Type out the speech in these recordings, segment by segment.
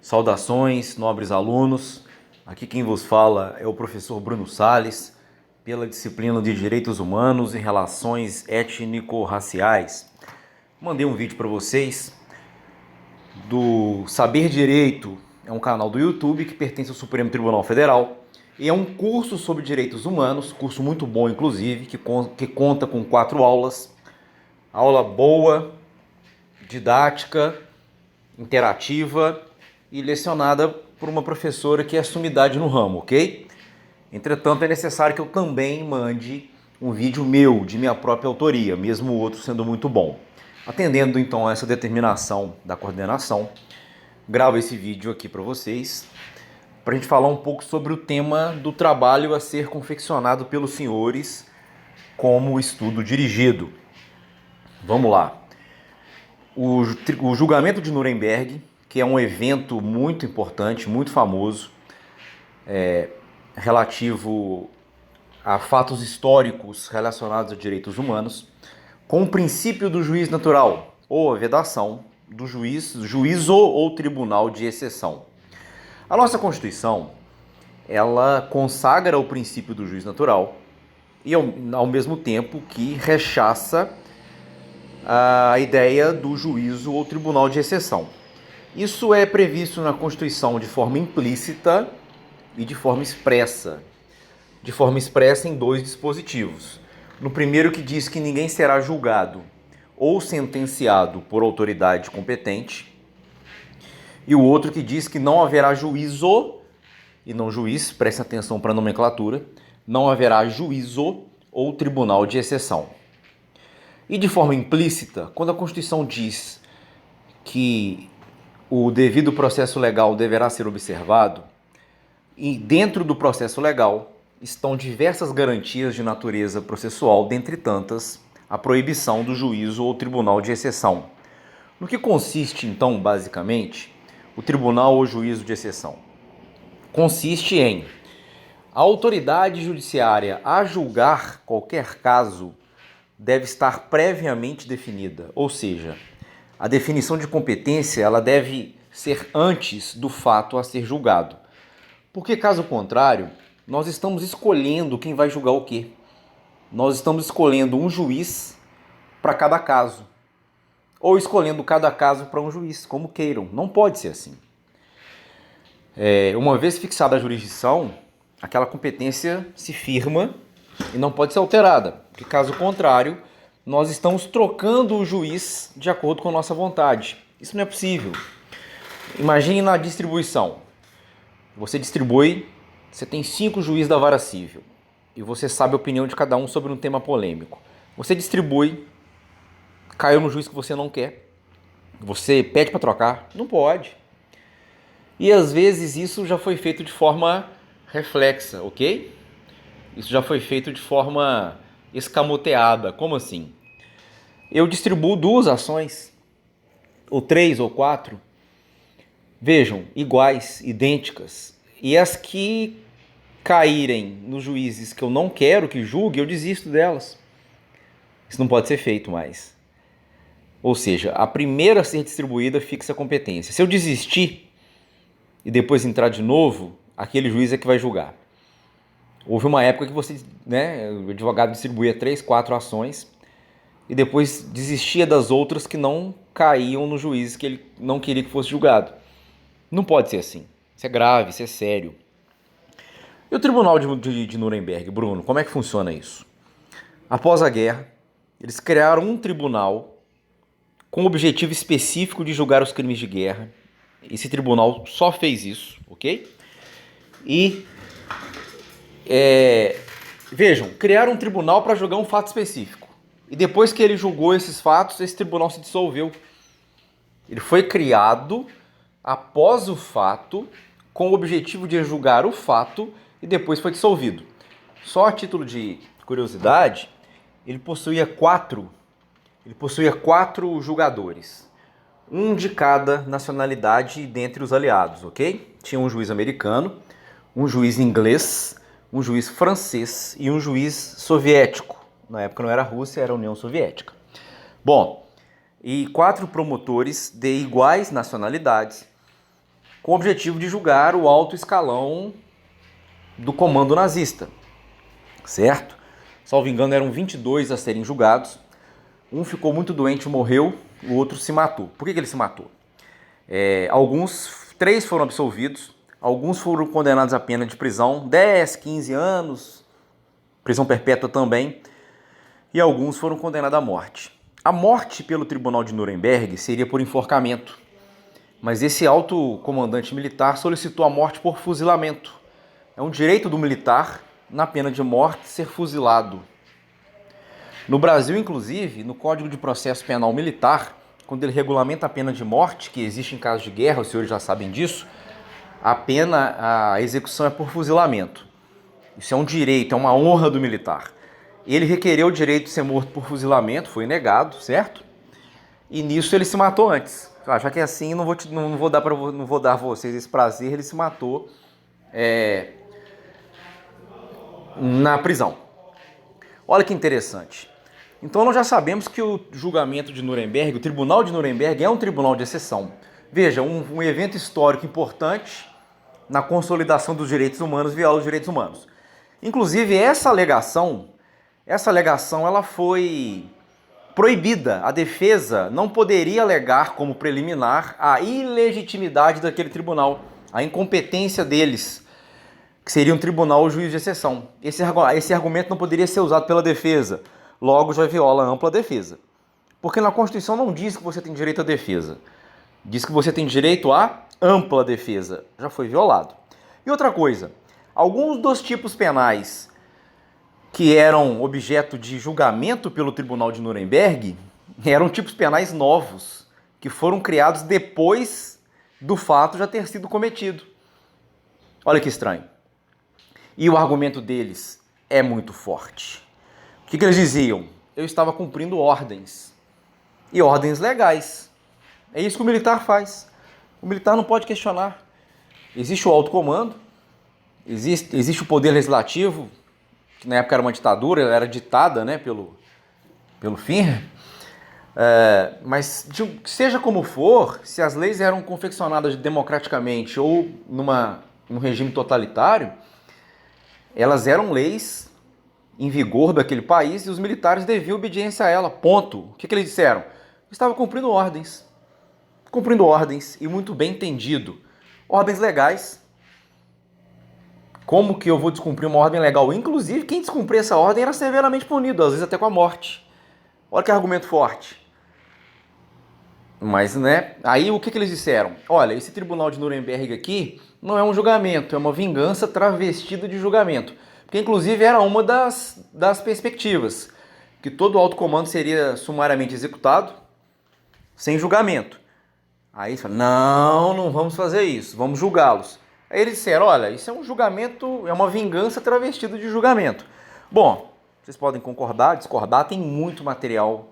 Saudações, nobres alunos. Aqui quem vos fala é o professor Bruno Salles, pela disciplina de Direitos Humanos e Relações Étnico-Raciais. Mandei um vídeo para vocês do Saber Direito, é um canal do YouTube que pertence ao Supremo Tribunal Federal e é um curso sobre direitos humanos, curso muito bom inclusive, que conta com 4 aulas, aula boa, didática, interativa e lecionada por uma professora que é sumidade no ramo, ok? Entretanto, é necessário que eu também mande um vídeo meu, de minha própria autoria, mesmo o outro sendo muito bom. Atendendo então a essa determinação da coordenação, gravo esse vídeo aqui para vocês, para a gente falar um pouco sobre o tema do trabalho a ser confeccionado pelos senhores como estudo dirigido. Vamos lá. O julgamento de Nuremberg, que é um evento muito importante, muito famoso, relativo a fatos históricos relacionados a direitos humanos, com o princípio do juiz natural, ou a vedação do juízo ou tribunal de exceção. A nossa Constituição, ela consagra o princípio do juiz natural e ao mesmo tempo que rechaça a ideia do juízo ou tribunal de exceção. Isso é previsto na Constituição de forma implícita e de forma expressa. De forma expressa em 2 dispositivos. No primeiro, que diz que ninguém será julgado ou sentenciado por autoridade competente, e o outro que diz que não haverá juízo, e não juiz, preste atenção para a nomenclatura, não haverá juízo ou tribunal de exceção. E de forma implícita, quando a Constituição diz que o devido processo legal deverá ser observado, e dentro do processo legal estão diversas garantias de natureza processual, dentre tantas, a proibição do juízo ou tribunal de exceção. No que consiste, então, basicamente, o tribunal ou juízo de exceção? Consiste em a autoridade judiciária a julgar qualquer caso deve estar previamente definida, ou seja, a definição de competência ela deve ser antes do fato a ser julgado. Porque, caso contrário, nós estamos escolhendo quem vai julgar o quê. Nós estamos escolhendo um juiz para cada caso. Ou escolhendo cada caso para um juiz, como queiram. Não pode ser assim. Uma vez fixada a jurisdição, aquela competência se firma e não pode ser alterada. Porque, caso contrário, nós estamos trocando o juiz de acordo com a nossa vontade. Isso não é possível. Imagine na distribuição. Você distribui, você tem 5 juízes da vara civil e você sabe a opinião de cada um sobre um tema polêmico. Você distribui, caiu no juiz que você não quer, você pede para trocar, não pode. E às vezes isso já foi feito de forma reflexa, ok? Isso já foi feito de forma escamoteada. Como assim? Eu distribuo 2 ações, ou 3 ou 4, vejam, iguais, idênticas. E as que caírem nos juízes que eu não quero que julgue, eu desisto delas. Isso não pode ser feito mais. Ou seja, a primeira a ser distribuída fixa a competência. Se eu desistir e depois entrar de novo, aquele juiz é que vai julgar. Houve uma época que o advogado distribuía 3, 4 ações e depois desistia das outras que não caíam no juiz que ele não queria que fosse julgado. Não pode ser assim. Isso é grave, isso é sério. E o Tribunal de Nuremberg, Bruno, como é que funciona isso? Após a guerra, eles criaram um tribunal com o objetivo específico de julgar os crimes de guerra. Esse tribunal só fez isso, ok? E, vejam, criaram um tribunal para julgar um fato específico. E depois que ele julgou esses fatos, esse tribunal se dissolveu. Ele foi criado após o fato, com o objetivo de julgar o fato, e depois foi dissolvido. Só a título de curiosidade, ele possuía 4 julgadores, um de cada nacionalidade dentre os aliados, ok? Tinha um juiz americano, um juiz inglês, um juiz francês e um juiz soviético. Na época não era a Rússia, era a União Soviética. Bom, e 4 promotores de iguais nacionalidades com o objetivo de julgar o alto escalão do comando nazista, certo? Salvo engano, eram 22 a serem julgados. Um ficou muito doente e morreu, o outro se matou. Por que ele se matou? Três foram absolvidos, alguns foram condenados a pena de prisão, 10, 15 anos, prisão perpétua também, e alguns foram condenados à morte. A morte pelo Tribunal de Nuremberg seria por enforcamento, mas esse alto comandante militar solicitou a morte por fuzilamento. É um direito do militar, na pena de morte, ser fuzilado. No Brasil, inclusive, no Código de Processo Penal Militar, quando ele regulamenta a pena de morte, que existe em caso de guerra, os senhores já sabem disso, a execução é por fuzilamento. Isso é um direito, é uma honra do militar. Ele requereu o direito de ser morto por fuzilamento, foi negado, certo? E nisso ele se matou antes. Já que é assim, não vou dar a vocês esse prazer, ele se matou na prisão. Olha que interessante. Então nós já sabemos que o julgamento de Nuremberg, o Tribunal de Nuremberg é um tribunal de exceção. Veja, um evento histórico importante na consolidação dos direitos humanos, viola os direitos humanos. Inclusive, essa alegação ela foi proibida. A defesa não poderia alegar como preliminar a ilegitimidade daquele tribunal, a incompetência deles, que seria um tribunal ou juiz de exceção. Esse argumento não poderia ser usado pela defesa, logo já viola a ampla defesa. Porque na Constituição não diz que você tem direito à defesa, diz que você tem direito à ampla defesa. Já foi violado. E outra coisa, alguns dos tipos penais que eram objeto de julgamento pelo Tribunal de Nuremberg eram tipos penais novos, que foram criados depois do fato já ter sido cometido. Olha que estranho. E o argumento deles é muito forte. O que eles diziam? Eu estava cumprindo ordens. E ordens legais. É isso que o militar faz. O militar não pode questionar. Existe o alto comando, existe o poder legislativo, que na época era uma ditadura, ela era ditada, né, pelo Führer. Mas seja como for, se as leis eram confeccionadas democraticamente ou num regime totalitário, elas eram leis em vigor daquele país e os militares deviam obediência a ela, ponto. O que eles disseram? Estava cumprindo ordens e muito bem entendido. Ordens legais. Como que eu vou descumprir uma ordem legal? Inclusive, quem descumprir essa ordem era severamente punido, às vezes até com a morte. Olha que argumento forte. Mas, né? Aí o que eles disseram? Olha, esse tribunal de Nuremberg aqui não é um julgamento, é uma vingança travestida de julgamento. Porque, inclusive, era uma das perspectivas. Que todo o alto comando seria sumariamente executado, sem julgamento. Aí eles falaram, não vamos fazer isso, vamos julgá-los. Aí eles disseram, olha, isso é um julgamento, é uma vingança travestida de julgamento. Bom, vocês podem concordar, discordar, tem muito material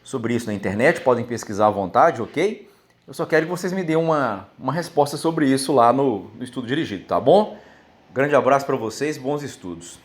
sobre isso na internet, podem pesquisar à vontade, ok? Eu só quero que vocês me deem uma resposta sobre isso lá no estudo dirigido, tá bom? Grande abraço para vocês, bons estudos.